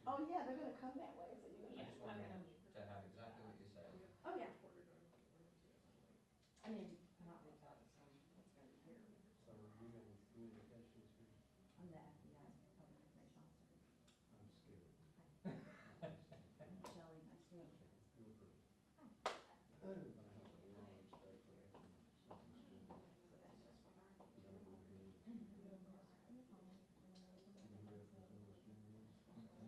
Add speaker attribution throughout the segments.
Speaker 1: Oh, yeah, they're gonna come that way, so you're
Speaker 2: I
Speaker 1: gonna.
Speaker 2: just wanted to have exactly what you said.
Speaker 1: Oh, yeah. I mean, not with that, so it's gonna be here.
Speaker 3: So you in communications here?
Speaker 1: I'm the FBI public information officer.
Speaker 3: I'm scared.
Speaker 1: Hi. Shelley, nice to meet you.
Speaker 3: You're pretty.
Speaker 1: Hi.
Speaker 3: But I have a lot of respect for you. Something's good.
Speaker 1: So that's just for our.
Speaker 3: You know what it is. You know who that proposed gentleman is?
Speaker 2: I'm sorry.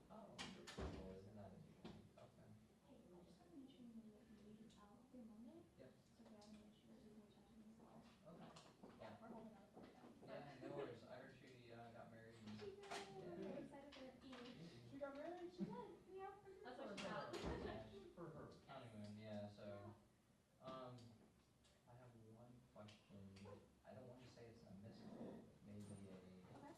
Speaker 2: Oh, well, isn't that okay?
Speaker 4: Hey, I just want to make sure you know that you leave out through Monday.
Speaker 2: Yep.
Speaker 4: So if you have any issues, you can reach out to me as well.
Speaker 2: Okay.
Speaker 4: Yeah, we're holding on for it now.
Speaker 2: Yeah, no worries. I heard she got married.
Speaker 4: She did. I'm really excited for her.
Speaker 1: She got married?
Speaker 4: She did. Yeah.
Speaker 1: That's what she got.
Speaker 3: For her.
Speaker 2: Honeymoon, yeah, so, I have one question. I don't want to say it's a mystery, maybe
Speaker 4: Okay.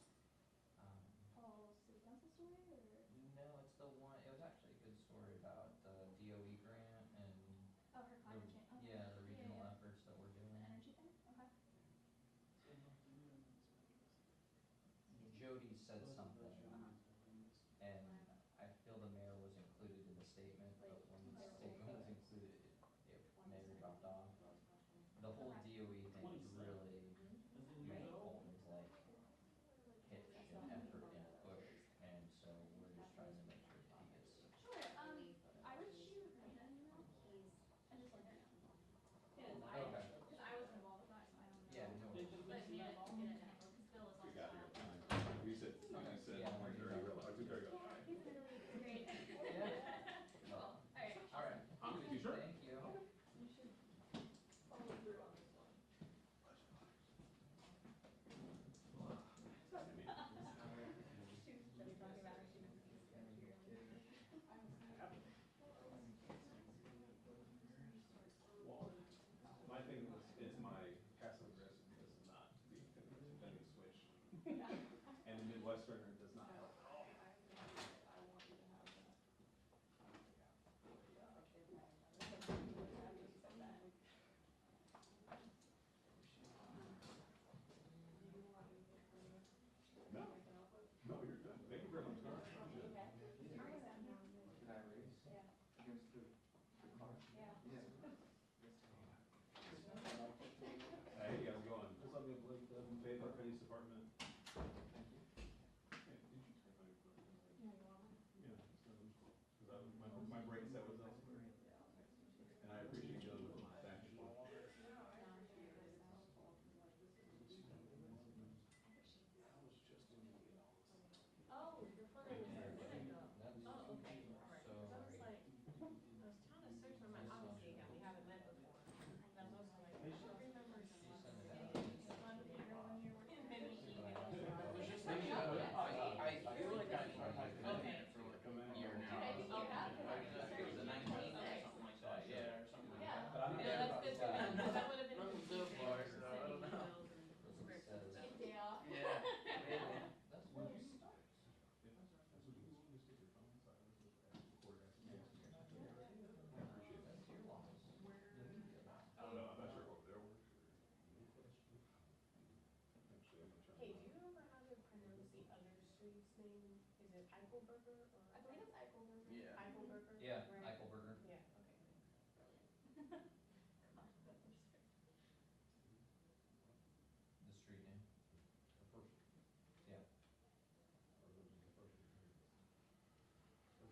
Speaker 2: um,
Speaker 4: Oh, city council story or?
Speaker 2: no, it's the one, it was actually a good story about the DOE grant and
Speaker 4: Oh, her climate change. Okay.
Speaker 2: yeah, the regional
Speaker 4: yeah.
Speaker 2: efforts that we're
Speaker 4: The
Speaker 2: doing.
Speaker 4: energy thing? Okay.
Speaker 2: Jody said something,
Speaker 4: Uh-huh.
Speaker 2: and I feel the mayor was included in the statement, but when the statement was included, it may have dropped off. The whole DOE thing really made Coleman's like pitch and effort and push, and so we're just trying to make sure that he gets.
Speaker 4: Sure. I would shoot Rita an email. And just let her know.
Speaker 2: Okay.
Speaker 4: Because I was involved with that, so I don't know.
Speaker 2: Yeah, no worries.
Speaker 4: But me and because Bill is also.
Speaker 5: We got
Speaker 4: involved.
Speaker 5: here. We said, I said,
Speaker 2: Yeah.
Speaker 5: I took care of it.
Speaker 4: Yeah, he's in Italy. It's great.
Speaker 2: Yeah.
Speaker 4: Cool. All right.
Speaker 2: All right.
Speaker 5: You sure?
Speaker 2: Thank you.
Speaker 1: You should follow through on this one.
Speaker 4: She was just talking about her students.
Speaker 5: Well, my thing was, it's my passive aggressive does not being defending switch. And the Midwesterner does not help at all.
Speaker 1: I want you to have that.
Speaker 5: No, no, you're good. Thank you very much. Carl.
Speaker 6: Can I raise?
Speaker 1: Yeah.
Speaker 6: Against the car?
Speaker 1: Yeah.
Speaker 6: Yeah.
Speaker 5: Hey, how's it going? What's up, Blake, Fayetteville Police Department?
Speaker 1: Yeah, you want
Speaker 5: Yeah, because my brain set was elsewhere. And I appreciate you with my thank you.
Speaker 1: Oh, you're fine.
Speaker 2: That's
Speaker 1: Oh, okay, all right.
Speaker 2: so.
Speaker 1: I was like, I was trying to search for my policy again, we haven't met before. And I was like, I don't remember.
Speaker 2: She sent it out.
Speaker 1: One year, and then we emailed.
Speaker 7: I feel like I've been
Speaker 1: Okay.
Speaker 7: for like a year
Speaker 4: Dude, I think you
Speaker 7: now.
Speaker 4: have it.
Speaker 7: It was the 19th or something like that, yeah, or something like that.
Speaker 5: But I'm
Speaker 1: No,
Speaker 5: not-
Speaker 1: that's good to know, because that would have been.
Speaker 7: Nothing so far, so I don't know.
Speaker 2: It says-
Speaker 4: Take a day off.
Speaker 7: Yeah, maybe.
Speaker 2: That's where it starts.
Speaker 5: That's what you want to stick your phone inside.
Speaker 2: That's your loss.
Speaker 5: I don't know, I'm not sure what their works. Actually, I'm gonna try.
Speaker 1: Hey, do you remember how to pronounce the other street's name? Is it Eichelberger or?
Speaker 4: I believe it's Eichelberger.
Speaker 7: Yeah.
Speaker 1: Eichelberger?
Speaker 2: Yeah,
Speaker 1: Right.
Speaker 2: Eichelberger.
Speaker 1: Yeah, okay.
Speaker 2: The street name.
Speaker 3: The first,
Speaker 2: Yeah.
Speaker 3: or was it the first? What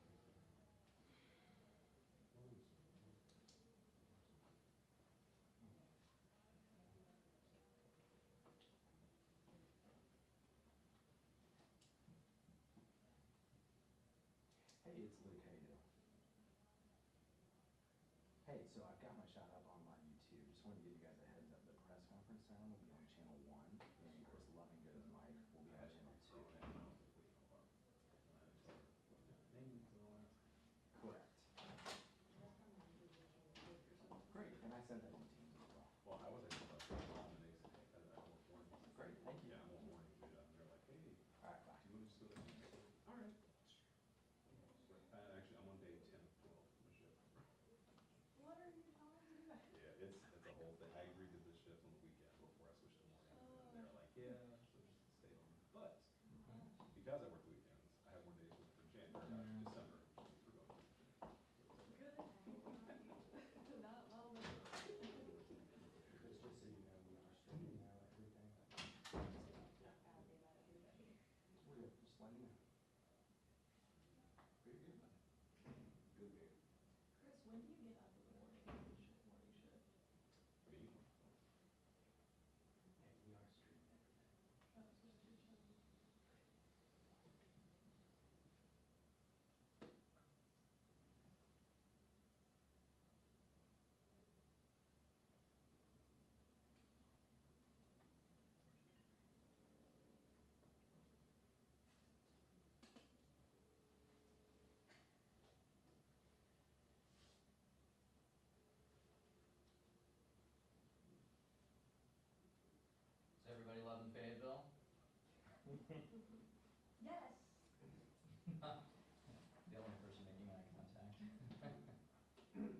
Speaker 3: was it?
Speaker 6: Hey, it's Luke, how you doing? Hey, so I've got my shot up on YouTube. Just wanted to give you guys a heads up. The press conference sound will be on channel 1, and Chris Lovingood's mic will be on channel 2. Correct. Great, and I sent that on Teams as well.
Speaker 5: Well, I was actually about to call them and they said, I won't warn you.
Speaker 6: Great, thank you.
Speaker 5: Yeah, I won't warn you, and they're like, hey,
Speaker 6: All right, bye.
Speaker 5: do you want to just go Yeah, so just stay on. But because I work the weekends, I have more days left for January, December, which means we're going to.
Speaker 4: Good. Not well, but.
Speaker 6: Chris, just so you know, we are streaming now, everything. We're good, just letting you know. Pretty good, man. Good, good.
Speaker 4: Chris, when do you get up in the morning? Morning shift?
Speaker 5: Me?
Speaker 6: Hey, we are streaming everything.
Speaker 4: Oh, so it's your show.
Speaker 2: Is everybody loving Fayetteville?
Speaker 4: Yes.
Speaker 2: The only person making eye contact. Good.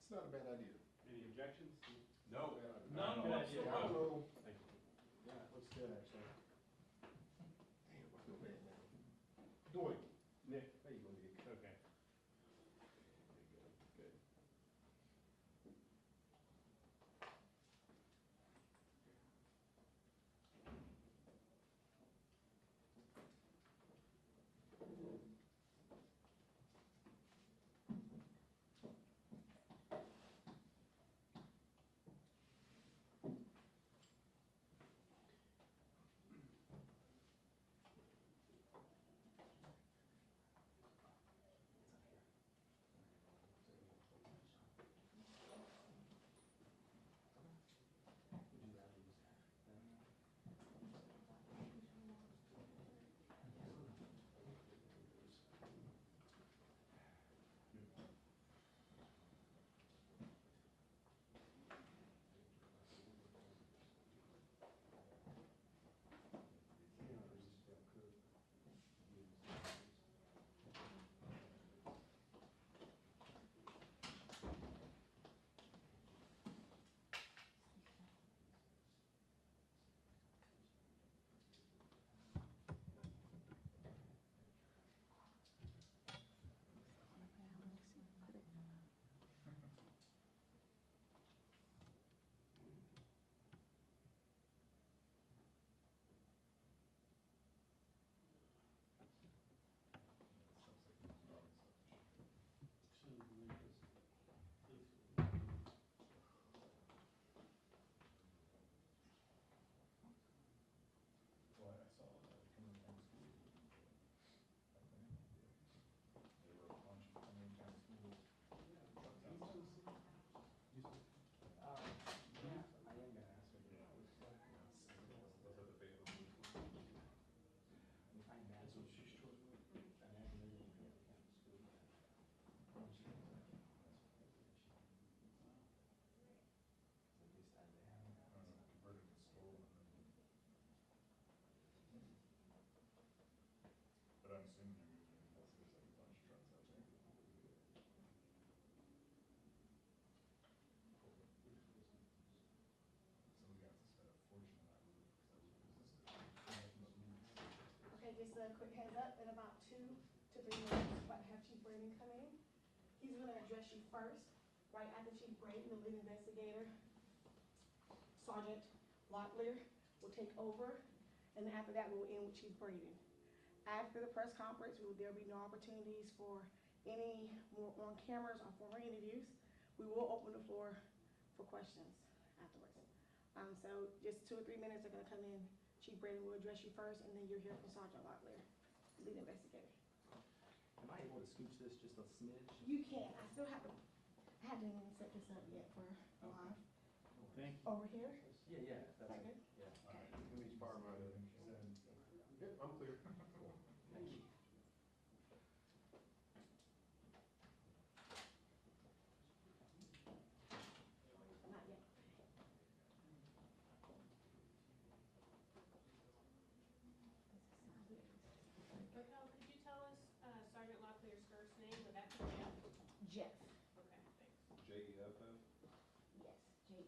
Speaker 3: It's not a bad idea.
Speaker 5: Any objections?
Speaker 3: No.
Speaker 5: None
Speaker 3: Good
Speaker 5: whatsoever.
Speaker 3: idea. Hello.
Speaker 5: Thank you.
Speaker 3: Yeah, it looks good, actually. Damn, I feel bad now. Doing, Nick, how you doing, Nick?
Speaker 5: Okay.
Speaker 3: Good.
Speaker 6: Would you rather use that than?
Speaker 3: Well, I saw coming down to school. I think, there were a bunch of coming down to school. Trucks outside.
Speaker 6: Yeah, I am gonna ask her.
Speaker 3: Yeah.
Speaker 5: Was that the Fayetteville Police one?
Speaker 6: If I imagine.
Speaker 3: That's what she's chosen.
Speaker 6: I imagine they're gonna be able to come to school. When she goes back in, that's what they do. At least they have.
Speaker 3: I don't know, converted to stolen. But I'm assuming they're moving, because there's like a bunch of trucks out there. So we got to spend a fortune on that roof, because that roof is just.
Speaker 8: Okay, just a quick heads up, in about 2 to 3 minutes, about to have Chief Braden come in. He's gonna address you first, right after Chief Braden, the lead investigator, Sergeant Locklear will take over, and after that, we'll end with Chief Braden. After the press conference, there'll be no opportunities for any more on cameras or formal interviews. We will open the floor for questions afterwards. So just 2 or 3 minutes are gonna come in. Chief Braden will address you first, and then you'll hear from Sergeant Locklear, lead investigator.
Speaker 6: Am I able to scooch this just a smidge?
Speaker 8: You can, I still haven't, I haven't even set this up yet for live.
Speaker 3: Thank you.
Speaker 8: Over here,
Speaker 6: Yeah, yeah, that's
Speaker 8: Right
Speaker 6: it.
Speaker 8: here?
Speaker 6: Yeah.
Speaker 8: okay.
Speaker 3: Let me borrow my other. Yep, I'm clear.
Speaker 6: Thank you.
Speaker 8: Not yet.
Speaker 1: Raquel, could you tell us Sergeant Locklear's first name? Would that be Jeff?
Speaker 8: Jeff,
Speaker 1: Okay, thanks.
Speaker 5: JEFF?
Speaker 8: yes, Jeff.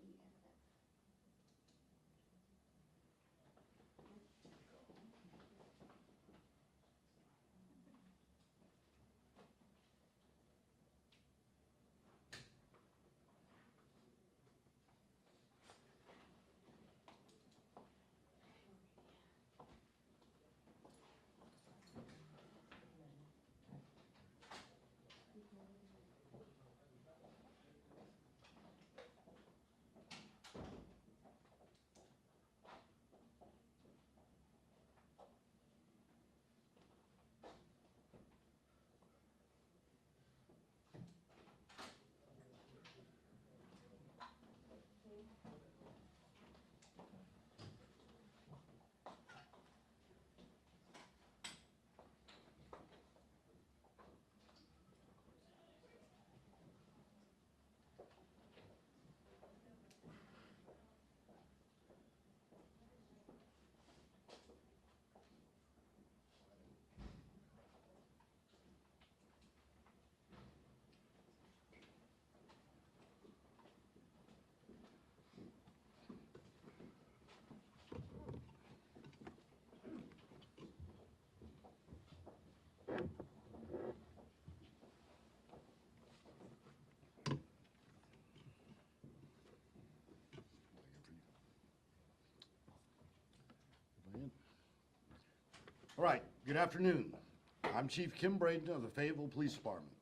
Speaker 9: All right, good afternoon. I'm Chief Kim Braden of the Fayetteville Police Department.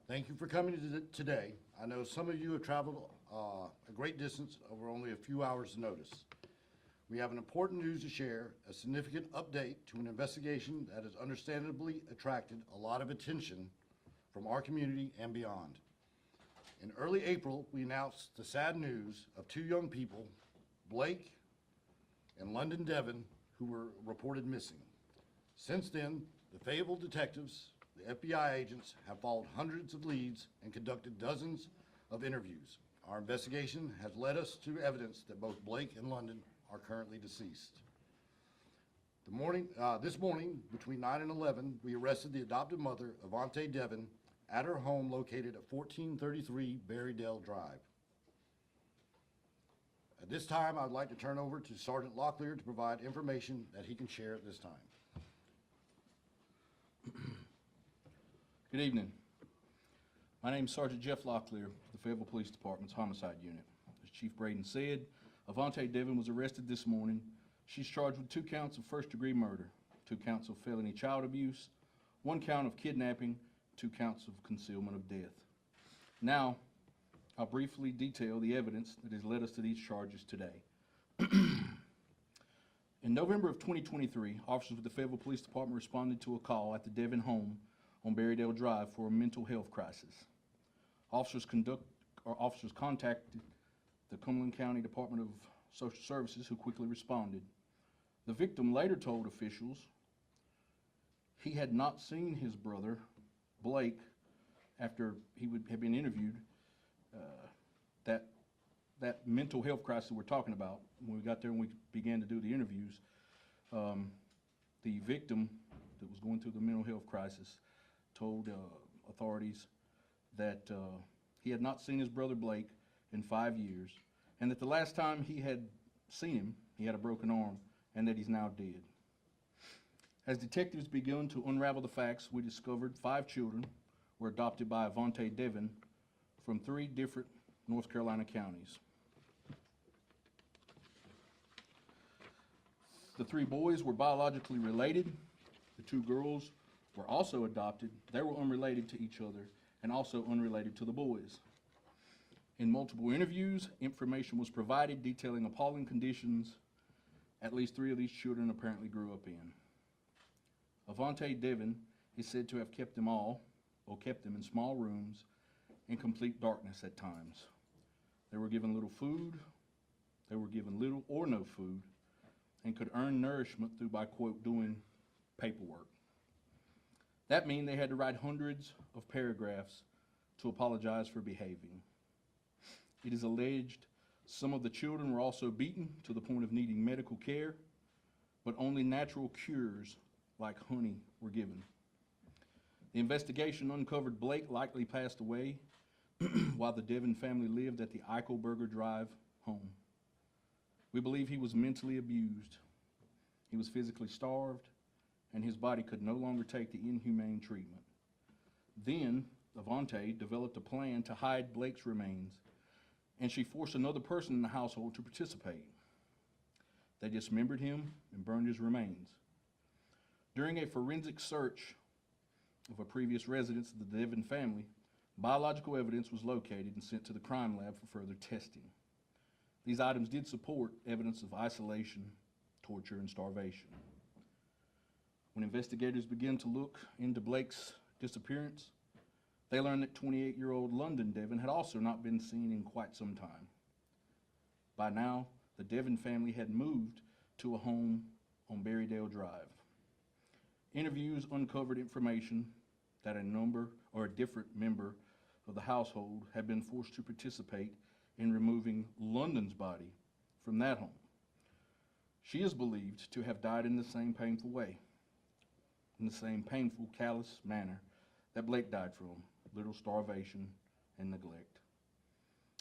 Speaker 9: Thank you for coming today. I know some of you have traveled a great distance over only a few hours' notice. We have an important news to share, a significant update to an investigation that has understandably attracted a lot of attention from our community and beyond. In early April, we announced the sad news of two young people, Blake and London Deven, who were reported missing. Since then, the Fayetteville detectives, the FBI agents, have followed hundreds of leads and conducted dozens of interviews. Our investigation has led us to evidence that both Blake and London are currently deceased. This morning, between 9 and 11, we arrested the adoptive mother, Avante Deven, at her home located at 1433 Berrydale Drive. At this time, I'd like to turn over to Sergeant Locklear to provide information that he can share at this time.
Speaker 10: Good evening. My name is Sergeant Jeff Locklear, the Fayetteville Police Department's Homicide Unit. As Chief Braden said, Avante Deven was arrested this morning. She's charged with 2 counts of first-degree murder, 2 counts of felony child abuse, 1 count of kidnapping, 2 counts of concealment of death. Now, I'll briefly detail the evidence that has led us to these charges today. In November of 2023, officers with the Fayetteville Police Department responded to a call at the Deven home on Berrydale Drive for a mental health crisis. Officers contacted the Cumberland County Department of Social Services, who quickly responded. The victim later told officials he had not seen his brother, Blake, after he had been interviewed. That mental health crisis we're talking about, when we got there and we began to do the interviews, the victim that was going through the mental health crisis told authorities that he had not seen his brother Blake in 5 years, and that the last time he had seen him, he had a broken arm, and that he's now dead. As detectives began to unravel the facts, we discovered 5 children were adopted by Avante Deven from 3 different North Carolina counties. The 3 boys were biologically related. The 2 girls were also adopted. They were unrelated to each other and also unrelated to the boys. In multiple interviews, information was provided detailing appalling conditions at least 3 of these children apparently grew up in. Avante Deven is said to have kept them all or kept them in small rooms in complete darkness at times. They were given little food, they were given little or no food, and could earn nourishment through, by quote, doing paperwork. That means they had to write hundreds of paragraphs to apologize for behaving. It is alleged some of the children were also beaten to the point of needing medical care, but only natural cures like honey were given. The investigation uncovered Blake likely passed away while the Deven family lived at the Eichelberger Drive home. We believe he was mentally abused. He was physically starved, and his body could no longer take the inhumane treatment. Then, Avante developed a plan to hide Blake's remains, and she forced another person in the household to participate. They dismembered him and burned his remains. During a forensic search of a previous residence of the Deven family, biological evidence was located and sent to the crime lab for further testing. These items did support evidence of isolation, torture, and starvation. When investigators began to look into Blake's disappearance, they learned that 28-year-old London Deven had also not been seen in quite some time. By now, the Deven family had moved to a home on Berrydale Drive. Interviews uncovered information that a different member of the household had been forced to participate in removing London's body from that home. She is believed to have died in the same painful way, in the same painful, callous manner that Blake died from, little starvation and neglect.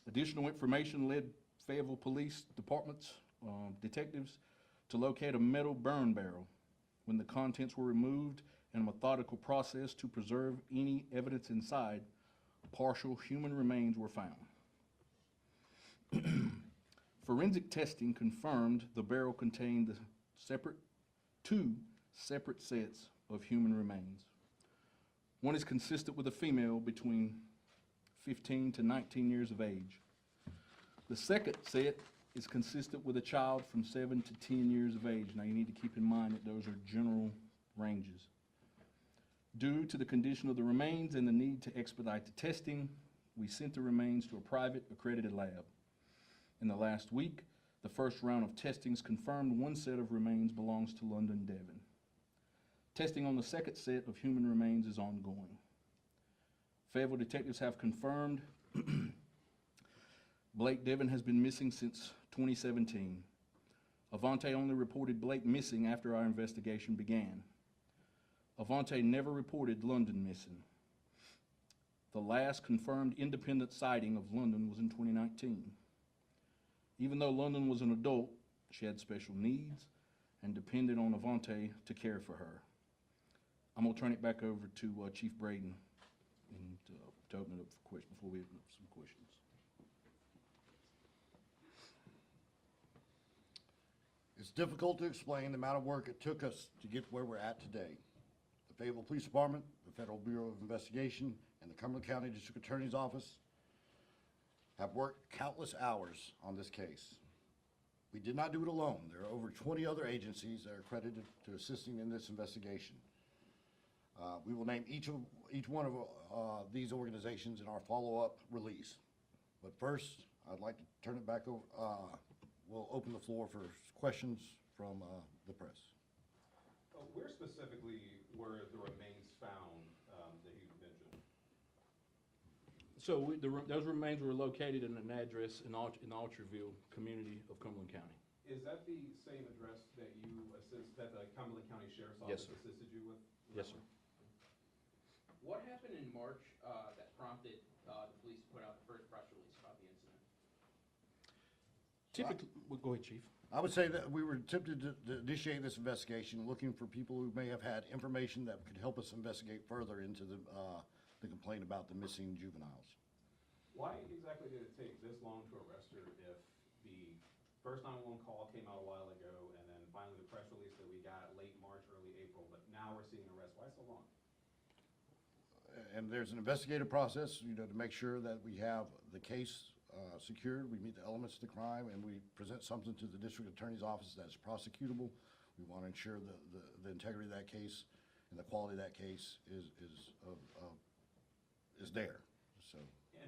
Speaker 10: Additional information led Fayetteville Police Department's detectives to locate a metal burn barrel. When the contents were removed and a methodical process to preserve any evidence inside, partial human remains were found. Forensic testing confirmed the barrel contained two separate sets of human remains. One is consistent with a female between 15 to 19 years of age. The second set is consistent with a child from 7 to 10 years of age. Now you need to keep in mind that those are general ranges. Due to the condition of the remains and the need to expedite the testing, we sent the remains to a private accredited lab. In the last week, the first round of testings confirmed one set of remains belongs to London Deven. Testing on the second set of human remains is ongoing. Fayetteville detectives have confirmed Blake Deven has been missing since 2017. Avante only reported Blake missing after our investigation began. Avante never reported London missing. The last confirmed independent sighting of London was in 2019. Even though London was an adult, she had special needs and depended on Avante to care for her. I'm gonna turn it back over to Chief Braden and to open it up for questions before we open up some questions.
Speaker 9: It's difficult to explain the amount of work it took us to get where we're at today. The Fayetteville Police Department, the Federal Bureau of Investigation, and the Cumberland County District Attorney's Office have worked countless hours on this case. We did not do it alone. There are over 20 other agencies that are accredited to assisting in this investigation. We will name each one of these organizations in our follow-up release. But first, I'd like to turn it back over. We'll open the floor for questions from the press.
Speaker 5: Where specifically were the remains found that you mentioned?
Speaker 10: So those remains were located in an address in Alcherville, community of Cumberland County.
Speaker 5: Is that the same address that the Cumberland County Sheriff's
Speaker 10: Yes,
Speaker 5: Office
Speaker 10: sir.
Speaker 5: assisted you with?
Speaker 10: Yes, sir.
Speaker 7: What happened in March that prompted the police to put out the first press release about the incident?
Speaker 10: Typically, well, go ahead, Chief.
Speaker 9: I would say that we were attempted to initiate this investigation, looking for people who may have had information that could help us investigate further into the complaint about the missing juveniles.
Speaker 5: Why exactly did it take this long to arrest her if the first 911 call came out a while ago and then finally the press release that we got late March, early April, but now we're seeing an arrest? Why so long?
Speaker 9: And there's an investigative process, to make sure that we have the case secured, we meet the elements of the crime, and we present something to the district attorney's office that's prosecutable. We want to ensure the integrity of that case and the quality of that case is of is there, so.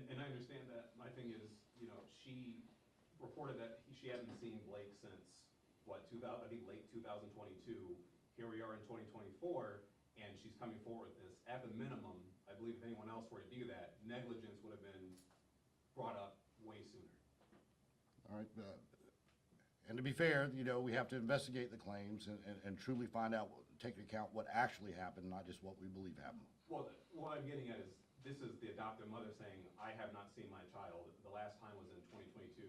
Speaker 5: And I understand that. My thing is, you know, she reported that she hadn't seen Blake since, what, I think late 2022. Here we are in 2024, and she's coming forward with this. At the minimum, I believe if anyone else were to do that, negligence would have been brought up way sooner.
Speaker 9: All right, and to be fair, you know, we have to investigate the claims and truly find out, take into account what actually happened, not just what we believe happened.
Speaker 5: Well, what I'm getting at is, this is the adoptive mother saying, I have not seen my child. The last time was in 2022.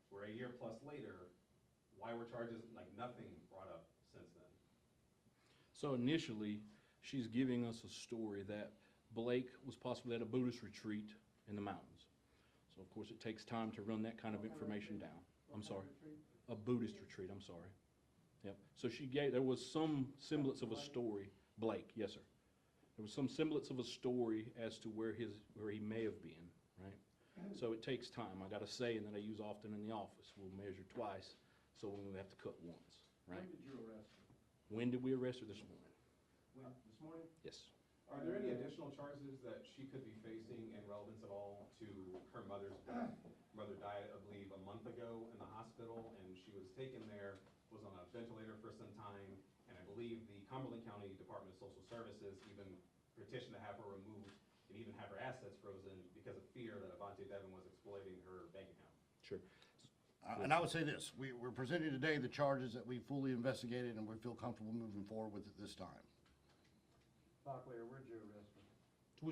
Speaker 5: We're a year plus later. Why were charges, like nothing brought up since then?
Speaker 10: So initially, she's giving us a story that Blake was possibly at a Buddhist retreat in the mountains. So of course, it takes time to run that kind of information down. I'm sorry. A Buddhist retreat, I'm sorry. Yep. So there was some semblance of a story. Blake, yes, sir. There was some semblance of a story as to where he may have been, right? So it takes time. I got a saying that I use often in the office. We'll measure twice, so we have to cut once, right?
Speaker 3: When did you arrest her?
Speaker 10: When did we arrest her? This morning.
Speaker 3: When, this morning?
Speaker 10: Yes.
Speaker 5: Are there any additional charges that she could be facing in relevance at all to her mother's death? Mother died, I believe, a month ago in the hospital, and she was taken there, was on a ventilator for some time, and I believe the Cumberland County Department of Social Services even petitioned to have her removed and even have her assets frozen because of fear that London Deven was exploiting her bank account.
Speaker 10: Sure.
Speaker 9: And I would say this, we're presenting today the charges that we fully investigated and we feel comfortable moving forward with at this time.
Speaker 3: Locklear, where'd you arrest her?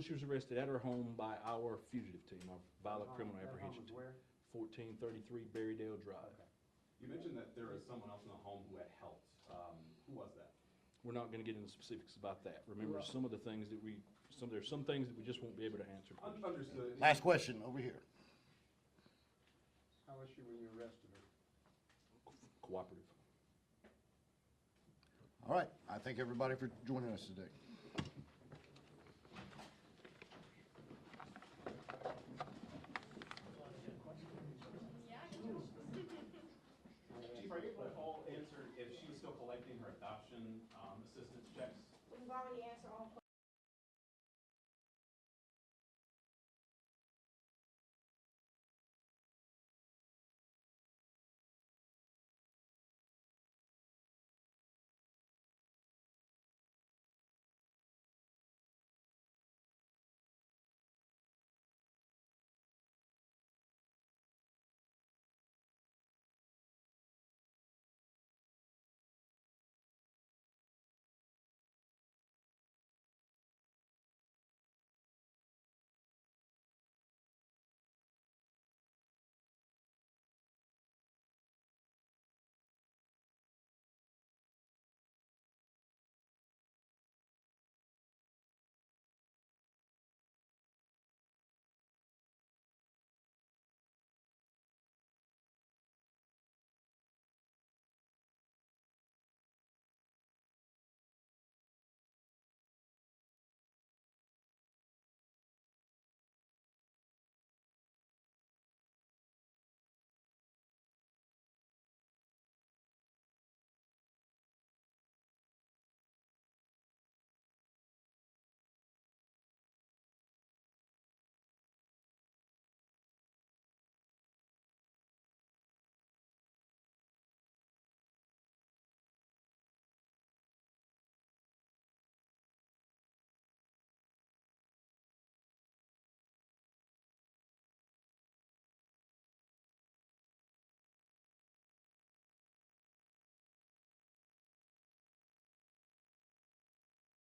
Speaker 10: She was arrested at her home by our fugitive team, our violent criminal
Speaker 3: That home
Speaker 10: apprehension
Speaker 3: is
Speaker 10: team.
Speaker 3: where?
Speaker 10: 1433 Berrydale Drive.
Speaker 5: You mentioned that there was someone else in the home who had helped. Who was that?
Speaker 10: We're not gonna get into specifics about that. Remember, some of the things that there's some things that we just won't be able to answer.
Speaker 5: Understood.
Speaker 9: Last question, over here.
Speaker 3: How was she when you arrested her?
Speaker 10: Cooperative.
Speaker 9: All right, I thank everybody for joining us today.
Speaker 5: Chief, are you able to all answer if she's still collecting her adoption assistance checks?
Speaker 8: We've already answered all questions.